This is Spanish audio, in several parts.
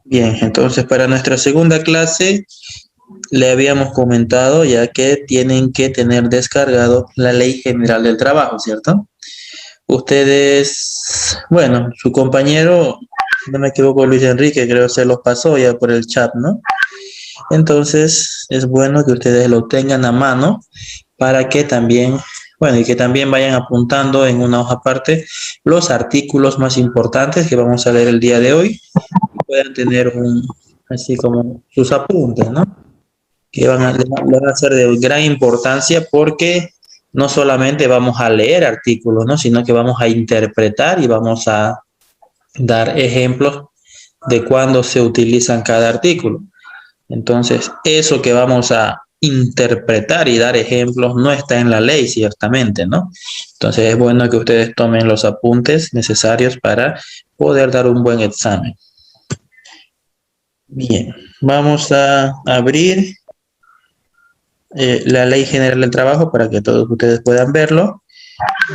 Bien, entonces para nuestra segunda clase le habíamos comentado ya que tienen que tener descargado la Ley General del Trabajo, ¿cierto? Ustedes, bueno, su compañero, si no me equivoco, Luis Enrique, creo se los pasó ya por el chat, ¿no? Entonces es bueno que ustedes lo tengan a mano para que también, bueno, y que también vayan apuntando en una hoja aparte los artículos más importantes que vamos a leer el día de hoy y puedan tener así como sus apuntes, ¿no? Que van a ser de gran importancia porque no solamente vamos a leer artículos, ¿no? Sino que vamos a interpretar y vamos a dar ejemplos de cuándo se utilizan cada artículo. Entonces, eso que vamos a interpretar y dar ejemplos no está en la ley, ciertamente, ¿no? Entonces, es bueno que ustedes tomen los apuntes necesarios para poder dar un buen examen. Bien, vamos a abrir la Ley General del Trabajo para que todos ustedes puedan verlo,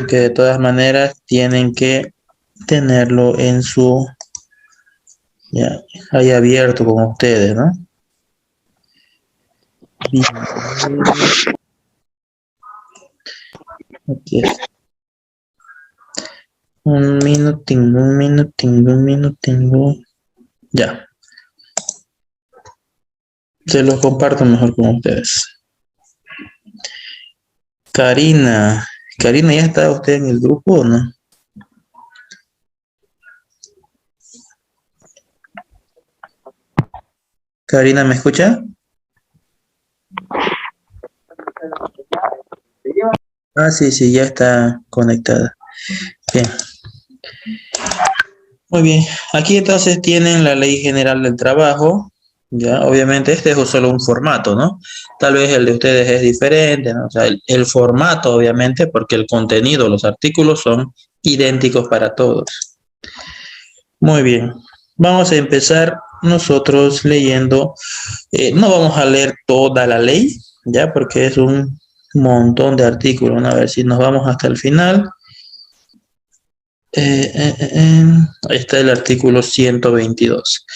que de todas maneras tienen que tenerlo en su, ya, ahí abierto con ustedes, ¿no? Bien. Aquí está. Un minutinho. Ya. Se los comparto mejor con ustedes. Karina. Karina, ¿ya está usted en el grupo o no? Karina, ¿me escucha? Ah, sí, ya está conectada. Bien. Muy bien. Aquí entonces tienen la Ley General del Trabajo. Ya, obviamente este es solo un formato, ¿no? Tal vez el de ustedes es diferente, ¿no? O sea, el formato, obviamente, porque el contenido, los artículos son idénticos para todos. Muy bien. Vamos a empezar nosotros leyendo. No vamos a leer toda la ley, ya, porque es un montón de artículos, ¿no? A ver si nos vamos hasta el final. Ahí está el artículo 122.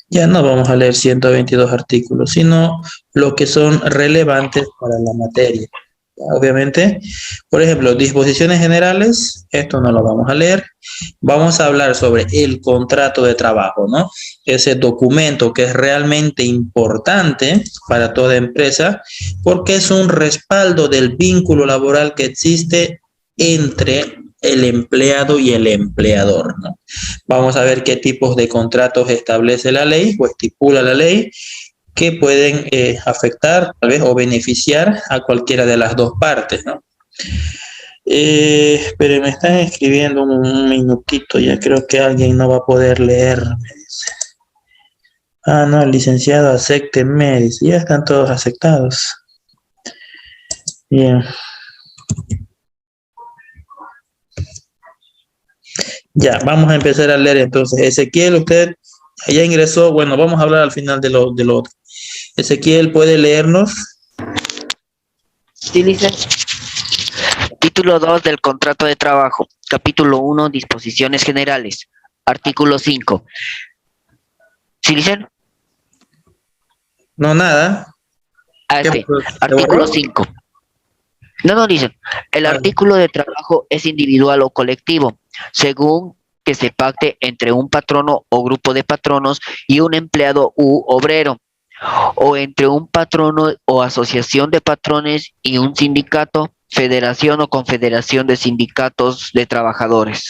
Ya no vamos a leer 122 artículos, sino lo que son relevantes para la materia. Obviamente, por ejemplo, disposiciones generales, esto no lo vamos a leer. Vamos a hablar sobre el contrato de trabajo, ¿no? Ese documento que es realmente importante para toda empresa porque es un respaldo del vínculo laboral que existe entre el empleado y el empleador, ¿no? Vamos a ver qué tipos de contratos establece la ley o estipula la ley que pueden afectar tal vez o beneficiar a cualquiera de las dos partes, ¿no? Pero me están escribiendo un minutito, ya creo que alguien no va a poder leer, me dice. Ah, no, licenciado, acéptenme, dice, ya están todos aceptados. Bien. Ya, vamos a empezar a leer entonces. Ezequiel, usted ya ingresó, bueno, vamos a hablar al final de lo otro. Ezequiel, ¿puede leernos? Sí, dice. Título 2 del contrato de trabajo. Capítulo 1, disposiciones generales. Artículo 5. ¿Sí, dicen? No, nada. Artículo 5. No, dicen. El artículo de trabajo es individual o colectivo, según que se pacte entre un patrono o grupo de patronos y un empleado u obrero, o entre un patrono o asociación de patrones y un sindicato, federación o confederación de sindicatos de trabajadores.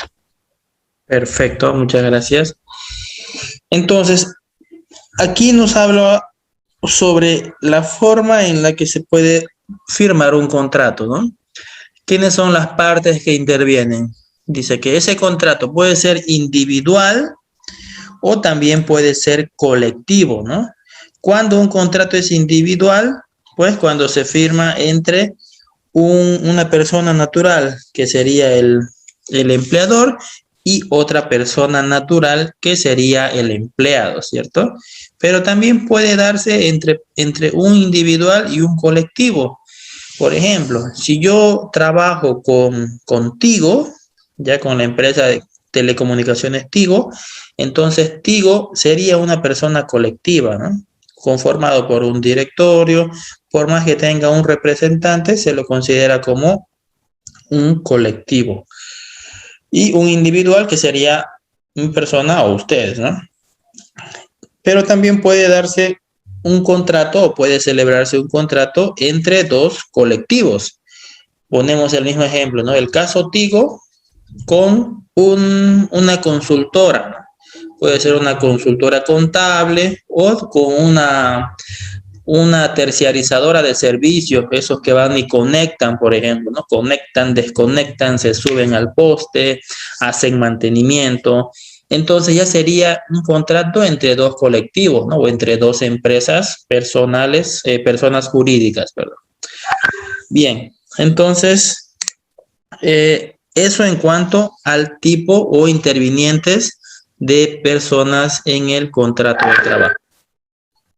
Perfecto, muchas gracias. Entonces, aquí nos habla sobre la forma en la que se puede firmar un contrato, ¿no? ¿Quiénes son las partes que intervienen? Dice que ese contrato puede ser individual o también puede ser colectivo, ¿no? Cuando un contrato es individual, pues cuando se firma entre una persona natural, que sería el empleador, y otra persona natural, que sería el empleado, ¿cierto? Pero también puede darse entre un individual y un colectivo. Por ejemplo, si yo trabajo contigo, ya con la empresa Telecomunicaciones Tigo. Entonces, Tigo sería una persona colectiva, ¿no? Conformado por un directorio, por más que tenga un representante, se lo considera como un colectivo. Y un individual que sería una persona o ustedes, ¿no? Pero también puede darse un contrato o puede celebrarse un contrato entre dos colectivos. Ponemos el mismo ejemplo, ¿no? El caso Tigo con una consultora, ¿no? Puede ser una consultora contable o con una terciarizadora de servicios, esos que van y conectan, por ejemplo, ¿no? Conectan, desconectan, se suben al poste, hacen mantenimiento. Entonces ya sería un contrato entre dos colectivos, ¿no? O entre dos empresas personales, personas jurídicas, perdón. Bien, entonces, eso en cuanto al tipo o intervinientes de personas en el contrato de trabajo.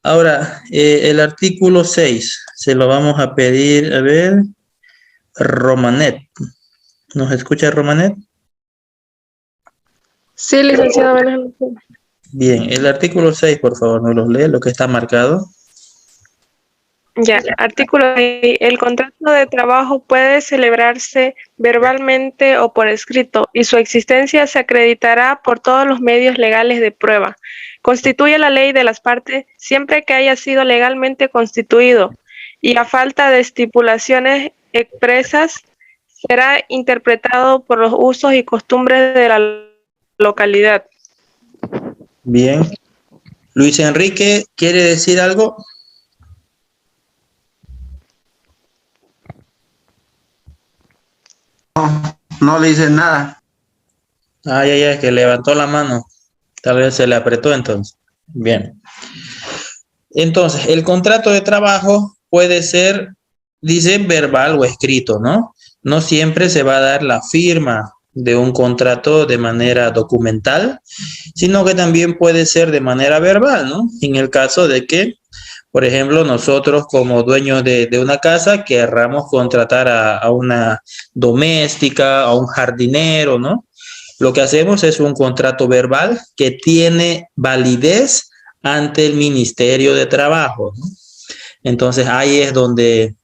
Ahora, el artículo 6, se lo vamos a pedir, a ver, Romanet. ¿Nos escucha Romanet? Sí, licenciado. Bien, el artículo 6, por favor, ¿nos lo lee lo que está marcado? Ya, artículo 6. El contrato de trabajo puede celebrarse verbalmente o por escrito y su existencia se acreditará por todos los medios legales de prueba. Constituye la ley de las partes siempre que haya sido legalmente constituido y a falta de estipulaciones expresas será interpretado por los usos y costumbres de la localidad. Bien. Luis Enrique, ¿quiere decir algo? No le hice nada. Ay, ay, ay, que levantó la mano. Tal vez se le apretó entonces. Bien. Entonces, el contrato de trabajo puede ser, dice, verbal o escrito, ¿no? No siempre se va a dar la firma de un contrato de manera documental, sino que también puede ser de manera verbal, ¿no? En el caso de que, por ejemplo, nosotros como dueños de una casa querramos contratar a una doméstica, a un jardinero, ¿no? Lo que hacemos es un contrato verbal que tiene validez ante el Ministerio de Trabajo, ¿no? Entonces ahí es donde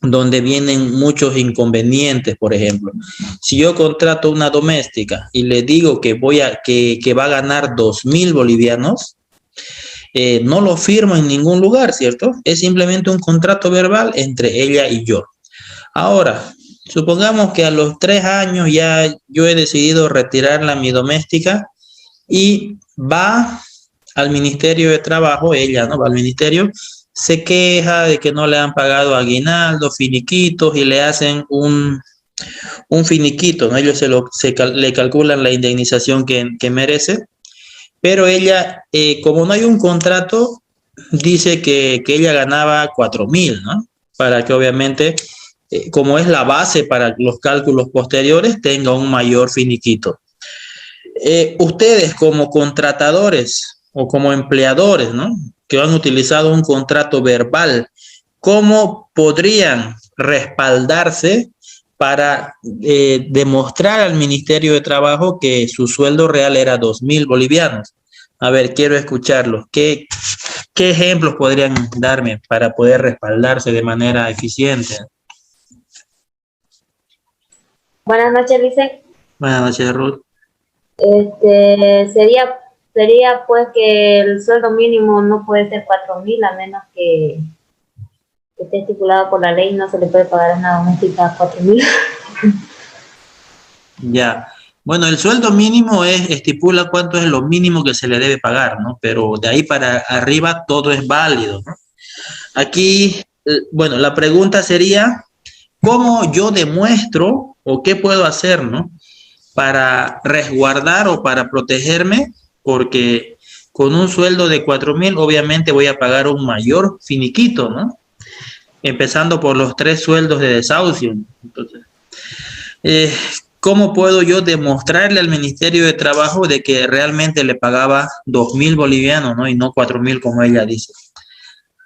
vienen muchos inconvenientes, por ejemplo. Si yo contrato una doméstica y le digo que va a ganar 2.000 bolivianos, no lo firmo en ningún lugar, ¿cierto? Es simplemente un contrato verbal entre ella y yo. Ahora, supongamos que a los 3 años ya yo he decidido retirarla a mi doméstica y va al Ministerio de Trabajo, ella, ¿no? Va al ministerio, se queja de que no le han pagado aguinaldo, finiquitos, y le hacen un finiquito, ¿no? Ellos le calculan la indemnización que merece, pero ella, como no hay un contrato, dice que ella ganaba 4.000, ¿no? Para que obviamente, como es la base para los cálculos posteriores, tenga un mayor finiquito. Ustedes como contratadores o como empleadores, ¿no? Que han utilizado un contrato verbal, ¿cómo podrían respaldarse para demostrar al Ministerio de Trabajo que su sueldo real era 2.000 bolivianos? A ver, quiero escucharlos. ¿Qué ejemplos podrían darme para poder respaldarse de manera eficiente? Buenas noches, Lice. Buenas noches, Ruth. Sería pues que el sueldo mínimo no puede ser 4.000 a menos que esté estipulado por la ley. No se le puede pagar a una doméstica 4.000. Ya. Bueno, el sueldo mínimo estipula cuánto es lo mínimo que se le debe pagar, ¿no? Pero de ahí para arriba todo es válido, ¿no? Aquí, bueno, la pregunta sería, ¿cómo yo demuestro o qué puedo hacer, ¿no? Para resguardar o para protegerme, porque con un sueldo de 4.000 obviamente voy a pagar un mayor finiquito, ¿no? Empezando por los 3 sueldos de desahucio. Entonces, ¿cómo puedo yo demostrarle al Ministerio de Trabajo de que realmente le pagaba 2.000 bolivianos, ¿no? Y no 4.000 como ella dice?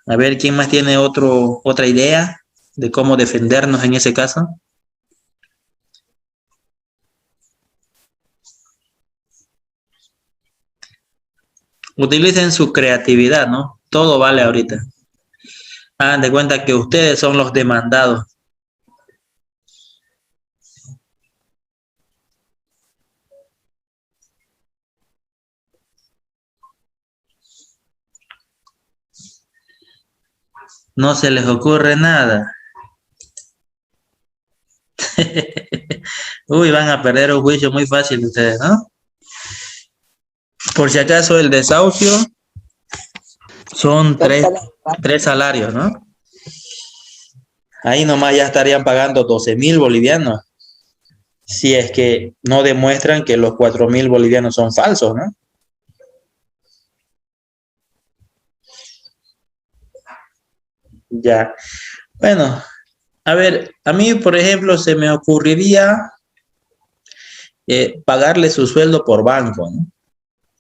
A ver, ¿quién más tiene otra idea de cómo defendernos en ese caso? utilicen su creatividad, ¿no? Todo vale ahorita. Hagan de cuenta que ustedes son los demandados. No se les ocurre nada. Uy, van a perder un juicio muy fácil ustedes, ¿no? Por si acaso el desahucio son tres salarios, ¿no? Ahí nomás ya estarían pagando 12.000 bolivianos. Si es que no demuestran que los 4.000 bolivianos son falsos, ¿no? Ya. Bueno, a ver, a mí, por ejemplo, se me ocurriría pagarle su sueldo por banco, ¿no?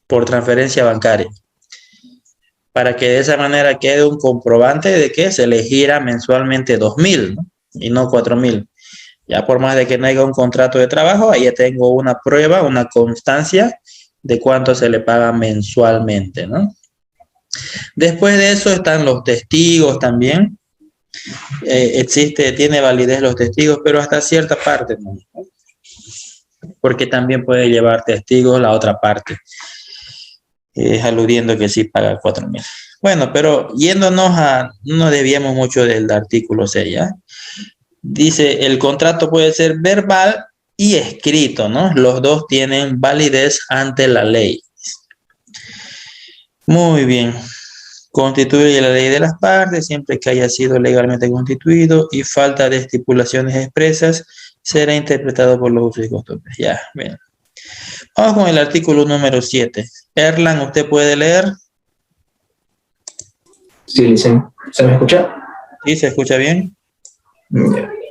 Por transferencia bancaria, para que de esa manera quede un comprobante de que se le gira mensualmente 2.000, ¿no? Y no 4.000. Ya por más de que no haya un contrato de trabajo, ahí ya tengo una prueba, una constancia de cuánto se le paga mensualmente, ¿no? Después de eso están los testigos también. Tiene validez los testigos, pero hasta cierta parte, ¿no? Porque también puede llevar testigos la otra parte, aludiendo que sí paga 4.000. Bueno, pero yéndonos no debíamos mucho del artículo 6, ¿ya? Dice, el contrato puede ser verbal y escrito, ¿no? Los dos tienen validez ante la ley. Muy bien. Constituye la ley de las partes siempre que haya sido legalmente constituido y falta de estipulaciones expresas será interpretado por los usos y costumbres. Ya, bien. Vamos con el artículo número 7. Erlan, ¿usted puede leer? Sí, ¿se me escucha? Sí, ¿se escucha bien?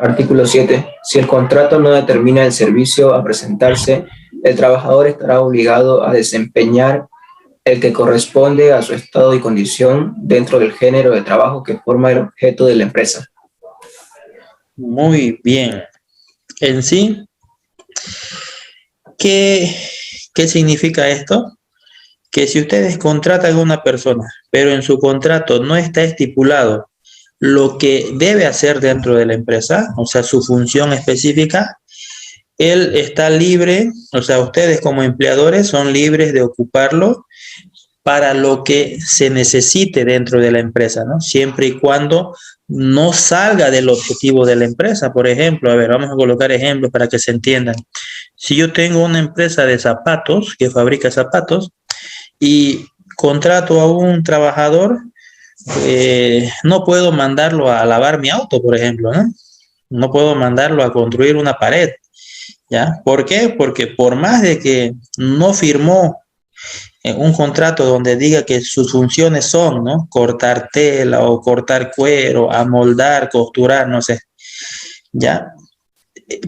Artículo 7. Si el contrato no determina el servicio a presentarse, el trabajador estará obligado a desempeñar el que corresponde a su estado y condición dentro del género de trabajo que forma el objeto de la empresa. Muy bien. En sí, ¿qué significa esto? Que si ustedes contratan a una persona, pero en su contrato no está estipulado lo que debe hacer dentro de la empresa, o sea, su función específica, él está libre, o sea, ustedes como empleadores son libres de ocuparlo para lo que se necesite dentro de la empresa, ¿no? Siempre y cuando no salga del objetivo de la empresa. Por ejemplo, a ver, vamos a colocar ejemplos para que se entiendan. Si yo tengo una empresa de zapatos, que fabrica zapatos, y contrato a un trabajador, no puedo mandarlo a lavar mi auto, por ejemplo, ¿no? No puedo mandarlo a construir una pared, ¿ya? ¿Por qué? Porque por más de que no firmó un contrato donde diga que sus funciones son, ¿no? Cortar tela o cortar cuero, amoldar, costurar, no sé, ¿ya?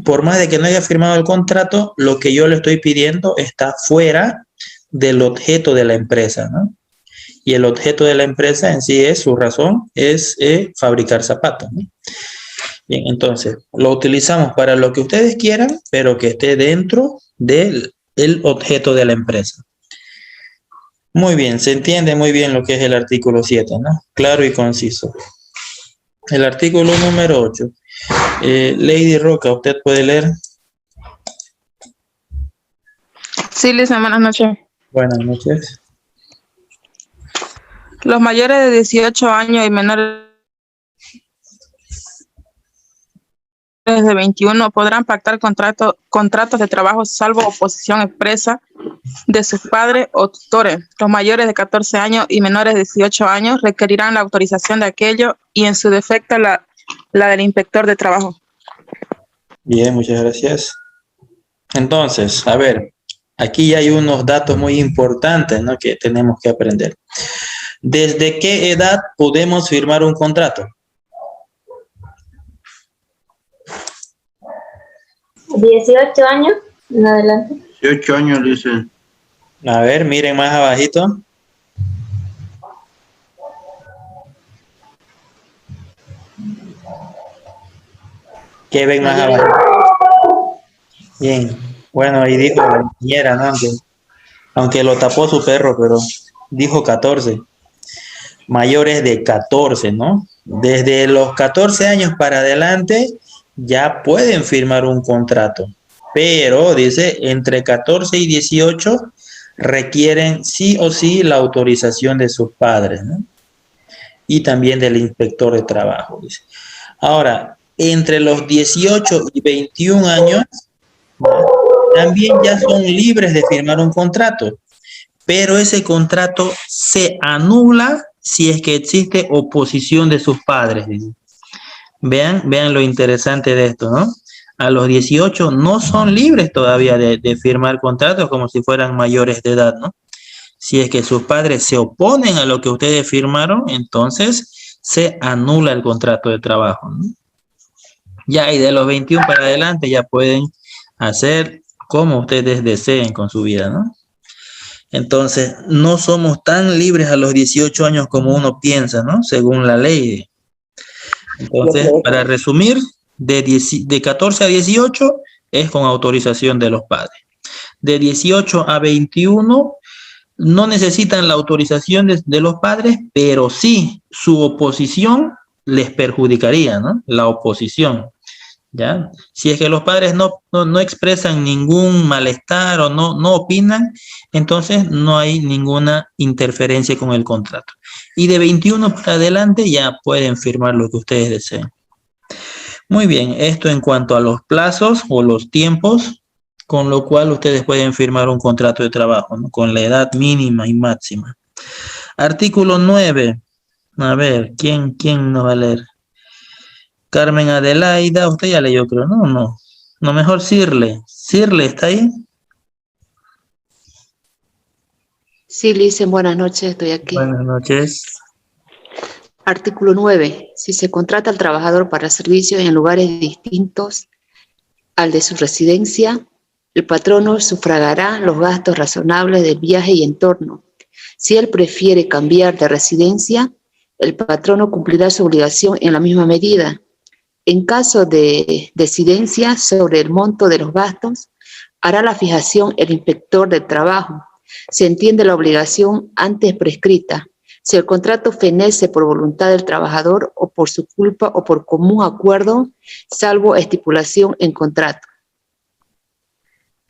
Por más de que no haya firmado el contrato, lo que yo le estoy pidiendo está fuera del objeto de la empresa, ¿no? Y el objeto de la empresa en sí su razón es fabricar zapatos, ¿no? Bien, entonces, lo utilizamos para lo que ustedes quieran, pero que esté dentro del objeto de la empresa. Muy bien, se entiende muy bien lo que es el artículo 7, ¿no? Claro y conciso. El artículo número 8. Lady Roca, ¿usted puede leer? Sí, Lisa, buenas noches. Buenas noches. Los mayores de 18 años y menores de 21 podrán pactar contratos de trabajo salvo oposición expresa de sus padres o tutores. Los mayores de 14 años y menores de 18 años requerirán la autorización de aquello y en su defecto la del inspector de trabajo. Bien, muchas gracias. Entonces, a ver, aquí hay unos datos muy importantes, ¿no? Que tenemos que aprender. ¿Desde qué edad podemos firmar un contrato? 18 años en adelante. 18 años, dicen. A ver, miren más abajito. ¿Qué ven más abajo? Bien. Bueno, ahí dijo la niñera, ¿no? Aunque lo tapó su perro, pero Dijo 14. Mayores de 14, ¿no? Desde los 14 años para adelante ya pueden firmar un contrato. Pero, dice, entre 14 y 18 requieren sí o sí la autorización de sus padres, ¿no? Y también del inspector de trabajo, dice. Ahora, entre los 18 y 21 años, también ya son libres de firmar un contrato, pero ese contrato se anula si es que existe oposición de sus padres. Vean lo interesante de esto, ¿no? A los 18 no son libres todavía de firmar contratos como si fueran mayores de edad, ¿no? Si es que sus padres se oponen a lo que ustedes firmaron, entonces se anula el contrato de trabajo, ¿no? Ya, y de los 21 para adelante ya pueden hacer como ustedes deseen con su vida, ¿no? Entonces, no somos tan libres a los 18 años como uno piensa, ¿no? Según la ley. Entonces, para resumir, de 14 a 18 es con autorización de los padres. De 18 a 21 no necesitan la autorización de los padres, pero sí su oposición les perjudicaría, ¿no? La oposición. ¿Ya? Si es que los padres no expresan ningún malestar o no opinan, entonces no hay ninguna interferencia con el contrato. Y de 21 para adelante ya pueden firmar lo que ustedes deseen. Muy bien, esto en cuanto a los plazos o los tiempos, con lo cual ustedes pueden firmar un contrato de trabajo, ¿no? Con la edad mínima y máxima. Artículo 9. A ver, ¿quién nos va a leer? Carmen Adelaida, usted ya leyó, creo, ¿no? No, mejor Cirle. ¿Cirle está ahí? Sí, Licen, buenas noches, estoy aquí. Buenas noches. Artículo 9. Si se contrata al trabajador para servicios en lugares distintos al de su residencia, el patrono sufragará los gastos razonables del viaje y entorno. Si él prefiere cambiar de residencia, el patrono cumplirá su obligación en la misma medida. En caso de decidencia sobre el monto de los gastos, hará la fijación el inspector de trabajo. Se entiende la obligación antes prescrita. Si el contrato fenece por voluntad del trabajador o por su culpa o por común acuerdo, salvo estipulación en contrato.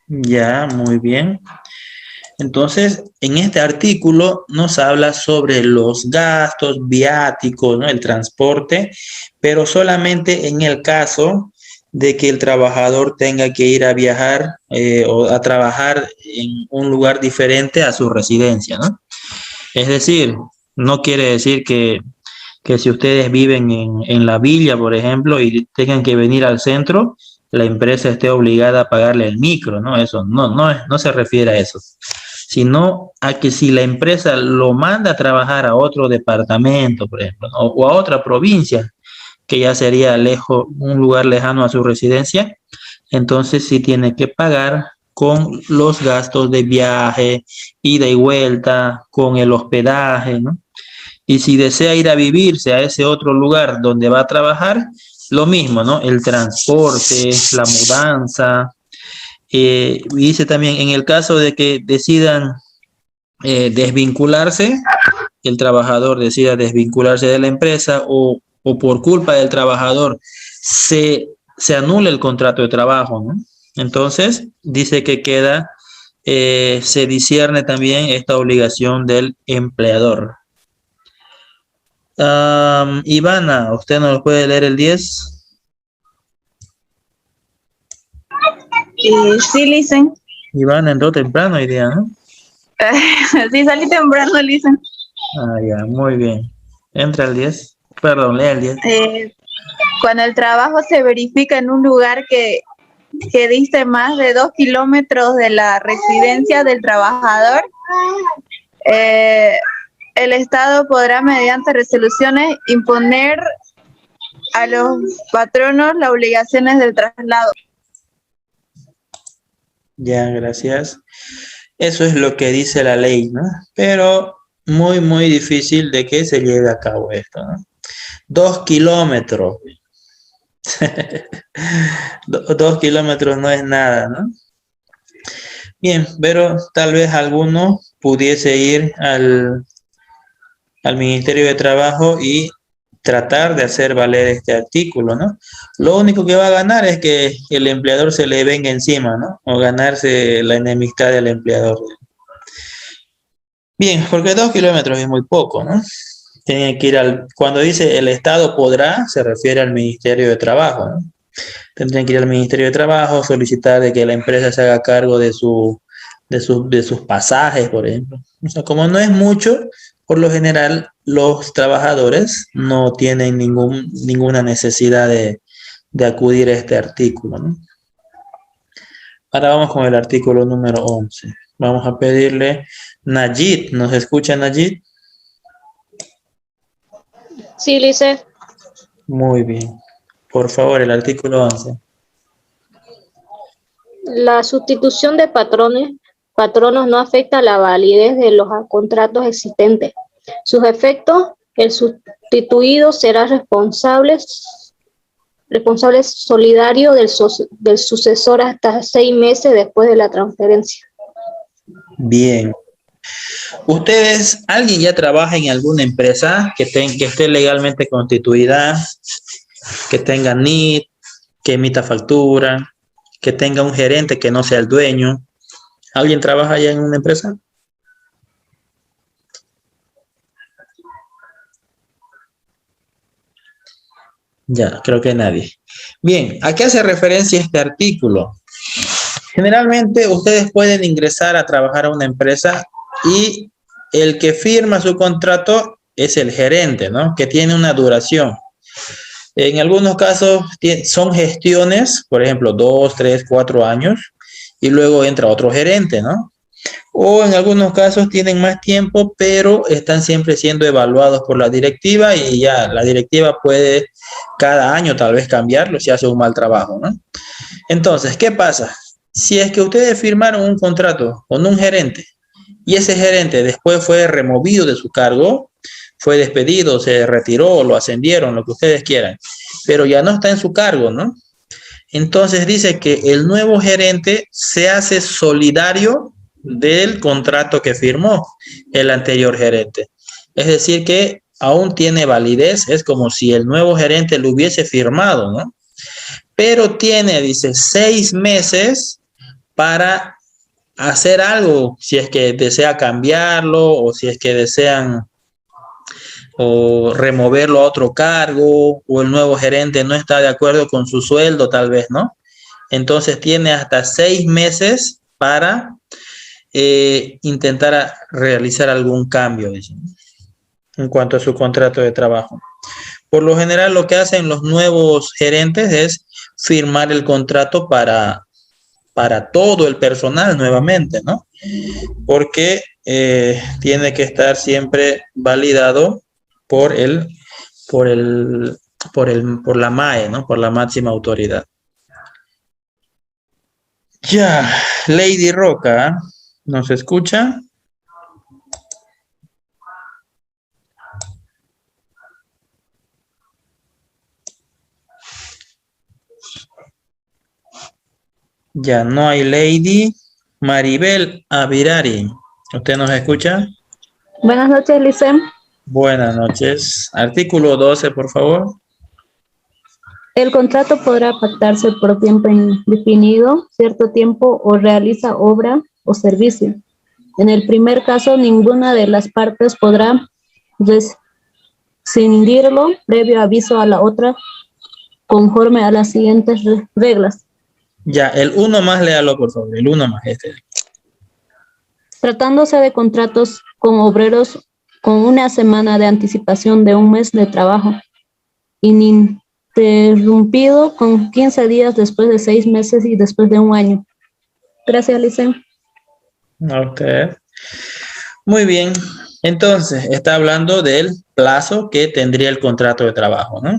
Ya, muy bien. Entonces, en este artículo nos habla sobre los gastos viáticos, ¿no? El transporte, pero solamente en el caso de que el trabajador tenga que ir a viajar o a trabajar en un lugar diferente a su residencia, ¿no? Es decir, no quiere decir que si ustedes viven en la villa, por ejemplo, y tengan que venir al centro, la empresa esté obligada a pagarle el micro, ¿no? Eso no se refiere a eso, sino a que si la empresa lo manda a trabajar a otro departamento, por ejemplo, ¿no? O a otra provincia, que ya sería lejos, un lugar lejano a su residencia, entonces sí tiene que pagar con los gastos de viaje, ida y vuelta, con el hospedaje, ¿no? Y si desea ir a vivirse a ese otro lugar donde va a trabajar, lo mismo, ¿no? El transporte, la mudanza. Dice también, en el caso de que decidan desvincularse, el trabajador decida desvincularse de la empresa o por culpa del trabajador se anula el contrato de trabajo, ¿no? Entonces, dice que queda, se discierne también esta obligación del empleador. Ivana, ¿usted nos puede leer el 10? Sí, Licen. Ivana entró temprano hoy día, ¿no? Sí, salí temprano, Licen. Ya, muy bien. Entra el 10. Perdón, lea el 10. Cuando el trabajo se verifica en un lugar que diste más de 2 kilómetros de la residencia del trabajador, el Estado podrá, mediante resoluciones, imponer a los patronos las obligaciones del traslado. Ya, gracias. Eso es lo que dice la ley, ¿no? Pero muy, muy difícil de que se lleve a cabo esto, ¿no? 2 kilómetros. 2 kilómetros no es nada, ¿no? Bien, pero tal vez alguno pudiese ir al Ministerio de Trabajo y tratar de hacer valer este artículo, ¿no? Lo único que va a ganar es que el empleador se le venga encima, ¿no? O ganarse la enemistad del empleador. Bien, porque 2 kilómetros es muy poco, ¿no? Tienen que ir cuando dice el Estado podrá, se refiere al Ministerio de Trabajo, ¿no? Tendrían que ir al Ministerio de Trabajo, solicitar de que la empresa se haga cargo de sus pasajes, por ejemplo. O sea, como no es mucho, por lo general los trabajadores no tienen ninguna necesidad de acudir a este artículo, ¿no? Ahora vamos con el artículo número 11. Vamos a pedirle Nayit. ¿Nos escucha Nayit? Sí, Lice. Muy bien. Por favor, el artículo 11. La sustitución de patronos no afecta la validez de los contratos existentes. Sus efectos, el sustituido será responsable solidario del sucesor hasta 6 meses después de la transferencia. Bien. ¿Ustedes, alguien ya trabaja en alguna empresa que esté legalmente constituida, que tenga NIT, que emita factura, que tenga un gerente que no sea el dueño? ¿Alguien trabaja ya en una empresa? Ya, creo que nadie. Bien, ¿a qué hace referencia este artículo? Generalmente ustedes pueden ingresar a trabajar a una empresa y el que firma su contrato es el gerente, ¿no? Que tiene una duración. En algunos casos son gestiones, por ejemplo, 2, 3, 4 años, y luego entra otro gerente, ¿no? O en algunos casos tienen más tiempo, pero están siempre siendo evaluados por la directiva y ya la directiva puede cada año tal vez cambiarlo si hace un mal trabajo, ¿no? Entonces, ¿qué pasa? Si es que ustedes firmaron un contrato con un gerente y ese gerente después fue removido de su cargo, fue despedido, se retiró, lo ascendieron, lo que ustedes quieran, pero ya no está en su cargo, ¿no? Entonces dice que el nuevo gerente se hace solidario del contrato que firmó el anterior gerente. Es decir, que aún tiene validez, es como si el nuevo gerente lo hubiese firmado, ¿no? Pero tiene, dice, 6 meses para hacer algo, si es que desea cambiarlo o si es que desean o removerlo a otro cargo o el nuevo gerente no está de acuerdo con su sueldo, tal vez, ¿no? Entonces tiene hasta 6 meses para intentar realizar algún cambio, dice, en cuanto a su contrato de trabajo. Por lo general, lo que hacen los nuevos gerentes es firmar el contrato para todo el personal nuevamente, ¿no? Porque tiene que estar siempre validado por la MAE, ¿no? Por la máxima autoridad. Ya, Lady Roca, ¿nos escucha? Ya no hay Lady. Maribel Avirari, ¿usted nos escucha? Buenas noches, Licem. Buenas noches. Artículo 12, por favor. El contrato podrá pactarse por tiempo indefinido, cierto tiempo, o realiza obra o servicio. En el primer caso, ninguna de las partes podrá rescindirlo previo aviso a la otra, conforme a las siguientes reglas. Ya, el 1 más, léalo, por favor. El 1 más este. Tratándose de contratos con obreros con una semana de anticipación de un mes de trabajo, ininterrumpido con 15 días después de 6 meses y después de 1 año. Gracias, Licen. A usted. Muy bien. Entonces, está hablando del plazo que tendría el contrato de trabajo, ¿no?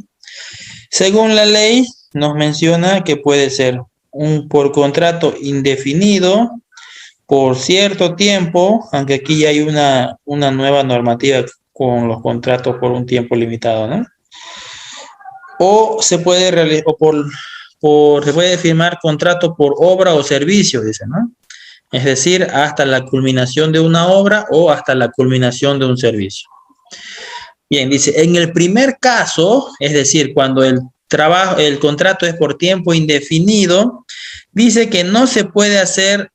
Según la ley, nos menciona que puede ser por contrato indefinido, por cierto tiempo, aunque aquí ya hay una nueva normativa con los contratos por un tiempo limitado, ¿no? O se puede realizar, se puede firmar contrato por obra o servicio, dice, ¿no? Es decir, hasta la culminación de una obra o hasta la culminación de un servicio. Bien, dice, en el primer caso, es decir, cuando el contrato es por tiempo indefinido, dice que no se puede hacer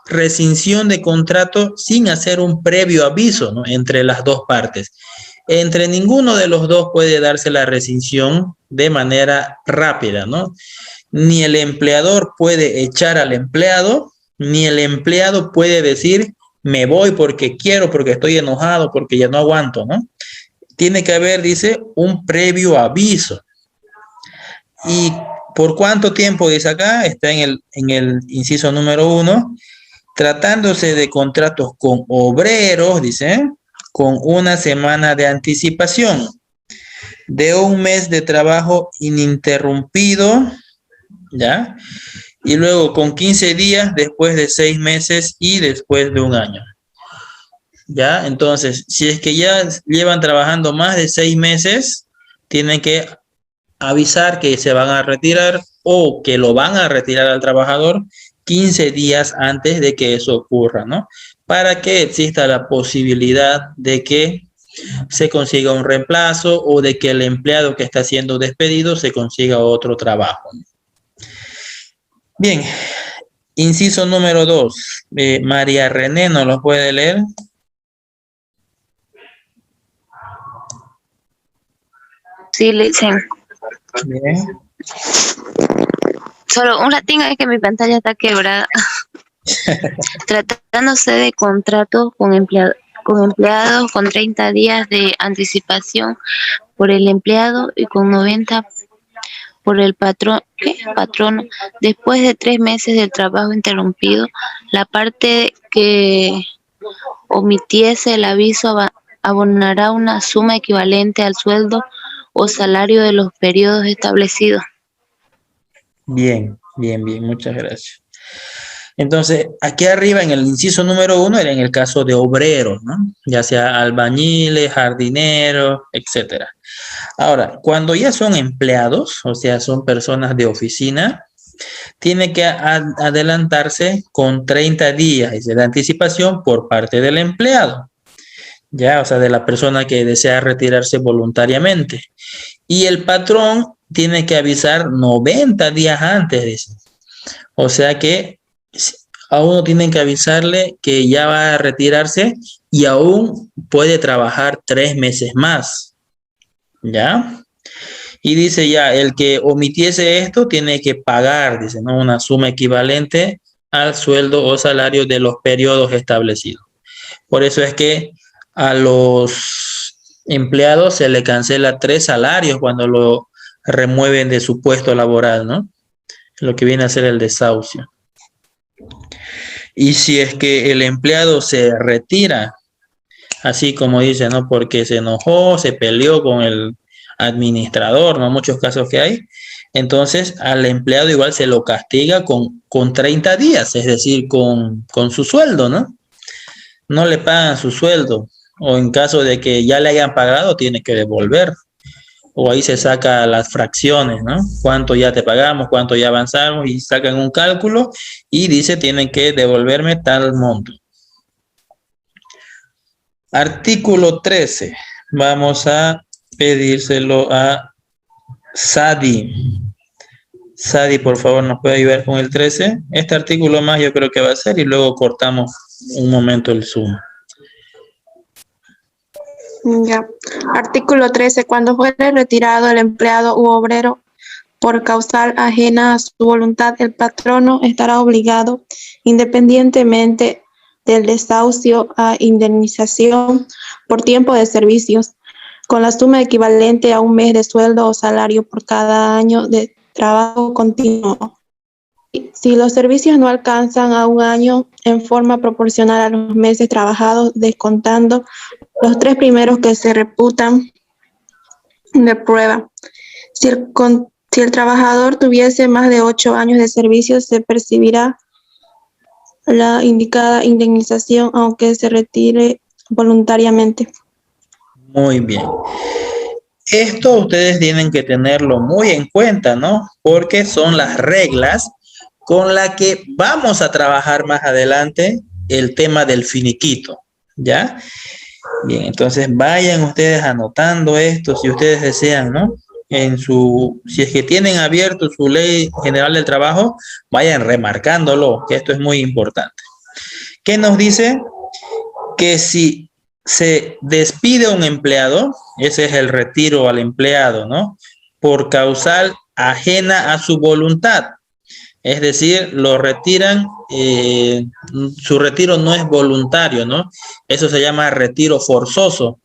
rescisión de contrato sin hacer un previo aviso, ¿no?, entre las dos partes. Entre ninguno de los dos puede darse la rescisión de manera rápida, ¿no? Ni el empleador puede echar al empleado, ni el empleado puede decir, me voy porque quiero, porque estoy enojado, porque ya no aguanto, ¿no? Tiene que haber, dice, un previo aviso. ¿Y por cuánto tiempo? Dice acá, está en el inciso número 1, tratándose de contratos con obreros, dice, con una semana de anticipación, de un mes de trabajo ininterrumpido, ¿ya? Y luego con 15 días después de 6 meses y después de un año. ¿Ya? Entonces, si es que ya llevan trabajando más de 6 meses, tienen que avisar que se van a retirar o que lo van a retirar al trabajador 15 días antes de que eso ocurra, ¿no? Para que exista la posibilidad de que se consiga un reemplazo o de que el empleado que está siendo despedido se consiga otro trabajo. Bien, inciso número 2. María René, ¿nos lo puede leer? Sí, le dicen. Bien. Solo un ratín, es que mi pantalla está quebrada. Tratándose de contratos con empleados con 30 días de anticipación por el empleado y con 90 por el patrono. Después de 3 meses del trabajo interrumpido, la parte que omitiese el aviso abonará una suma equivalente al sueldo o salario de los periodos establecidos. Bien, bien, bien, muchas gracias. Entonces, aquí arriba en el inciso número 1 era en el caso de obreros, ¿no? Ya sea albañiles, jardineros, etcétera. Ahora, cuando ya son empleados, o sea, son personas de oficina, tiene que adelantarse con 30 días de anticipación por parte del empleado. Ya, o sea, de la persona que desea retirarse voluntariamente. Y el patrón tiene que avisar 90 días antes, dice. O sea que a uno tienen que avisarle que ya va a retirarse y aún puede trabajar 3 meses más. ¿Ya? Y dice ya, el que omitiese esto tiene que pagar, dice, ¿no?, una suma equivalente al sueldo o salario de los periodos establecidos. Por eso es que a los empleados se le cancela 3 salarios cuando lo remueven de su puesto laboral, ¿no? Lo que viene a ser el desahucio. Y si es que el empleado se retira, así como dice, ¿no?, porque se enojó, se peleó con el administrador, ¿no?, muchos casos que hay, entonces al empleado igual se lo castiga con 30 días, es decir, con su sueldo, ¿no? No le pagan su sueldo, o en caso de que ya le hayan pagado, tiene que devolver. O ahí se saca las fracciones, ¿no? Cuánto ya te pagamos, cuánto ya avanzamos, y sacan un cálculo y dice, tienen que devolverme tal monto. Artículo 13. Vamos a pedírselo a Sadi. Sadi, por favor, ¿nos puede ayudar con el 13? Este artículo más yo creo que va a ser y luego cortamos un momento el Zoom. Ya. Artículo 13. Cuando fuere retirado el empleado u obrero por causal ajena a su voluntad, el patrono estará obligado, independientemente del desahucio, a indemnización por tiempo de servicios, con la suma equivalente a un mes de sueldo o salario por cada año de trabajo continuo. Si los servicios no alcanzan a un año, en forma proporcional a los meses trabajados, descontando los 3 primeros que se reputan de prueba. Si el trabajador tuviese más de 8 años de servicio, se percibirá la indicada indemnización, aunque se retire voluntariamente. Muy bien. Esto ustedes tienen que tenerlo muy en cuenta, ¿no? Porque son las reglas con la que vamos a trabajar más adelante el tema del finiquito, ¿ya? Bien, entonces vayan ustedes anotando esto si ustedes desean, ¿no? Si es que tienen abierto su ley general del trabajo, vayan remarcándolo, que esto es muy importante. ¿Qué nos dice? Que si se despide a un empleado, ese es el retiro al empleado, ¿no? Por causal ajena a su voluntad. Es decir, lo retiran, su retiro no es voluntario, ¿no? Eso se llama retiro forzoso.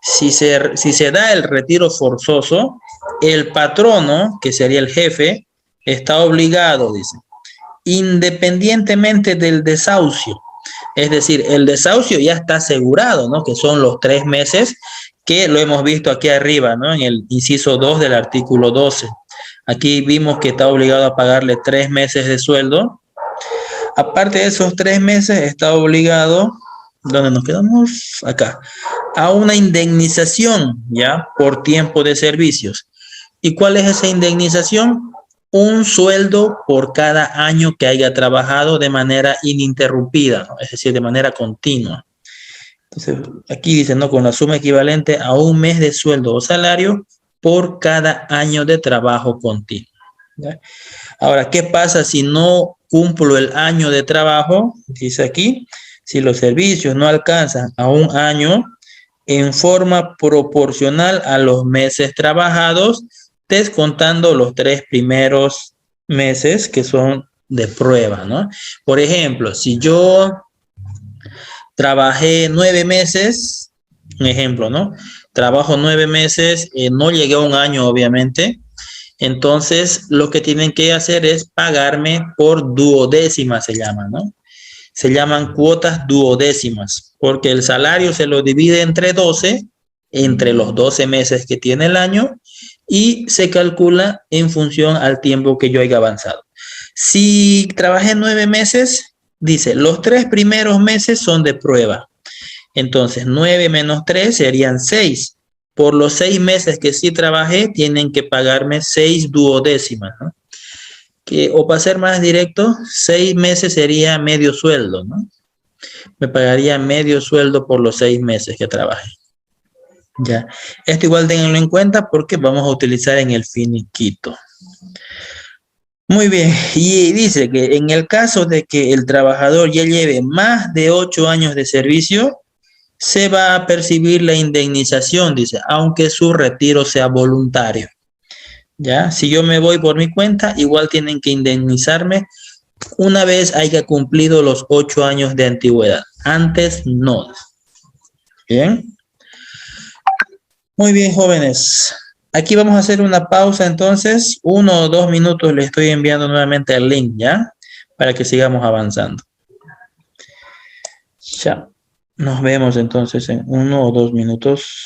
Si se da el retiro forzoso, el patrono, que sería el jefe, está obligado, dice, independientemente del desahucio. Es decir, el desahucio ya está asegurado, ¿no? Que son los 3 meses, que lo hemos visto aquí arriba, ¿no? En el inciso 2 del artículo 12. Aquí vimos que está obligado a pagarle 3 meses de sueldo. Aparte de esos 3 meses, está obligado, ¿dónde nos quedamos? Acá, a una indemnización, ¿ya? Por tiempo de servicios. ¿Y cuál es esa indemnización? Un sueldo por cada año que haya trabajado de manera ininterrumpida, ¿no? Es decir, de manera continua. Entonces, aquí dice, ¿no? Con la suma equivalente a un mes de sueldo o salario por cada año de trabajo continuo, ¿ya? Ahora, ¿qué pasa si no cumplo el año de trabajo? Dice aquí, si los servicios no alcanzan a un año en forma proporcional a los meses trabajados, descontando los 3 primeros meses que son de prueba, ¿no? Por ejemplo, si yo trabajé 9 meses, un ejemplo, ¿no? Trabajo 9 meses, no llegué a un año, obviamente. Entonces, lo que tienen que hacer es pagarme por duodécimas, se llama, ¿no? Se llaman cuotas duodécimas, porque el salario se lo divide entre 12, entre los 12 meses que tiene el año, y se calcula en función al tiempo que yo haya avanzado. Si trabajé 9 meses, dice, los 3 primeros meses son de prueba. Entonces, 9 menos 3 serían 6. Por los 6 meses que sí trabajé, tienen que pagarme 6 duodécimas, ¿no? O para ser más directo, 6 meses sería medio sueldo, ¿no? Me pagaría medio sueldo por los 6 meses que trabajé. Ya. Esto igual ténganlo en cuenta porque vamos a utilizar en el finiquito. Muy bien, y dice que en el caso de que el trabajador ya lleve más de 8 años de servicio, se va a percibir la indemnización, dice, aunque su retiro sea voluntario. Ya, si yo me voy por mi cuenta, igual tienen que indemnizarme una vez haya cumplido los 8 años de antigüedad. Antes no. Bien. Muy bien, jóvenes. Aquí vamos a hacer una pausa entonces. 1 o 2 minutos le estoy enviando nuevamente el link, ¿ya? Para que sigamos avanzando. Ya. Nos vemos entonces en 1 o 2 minutos.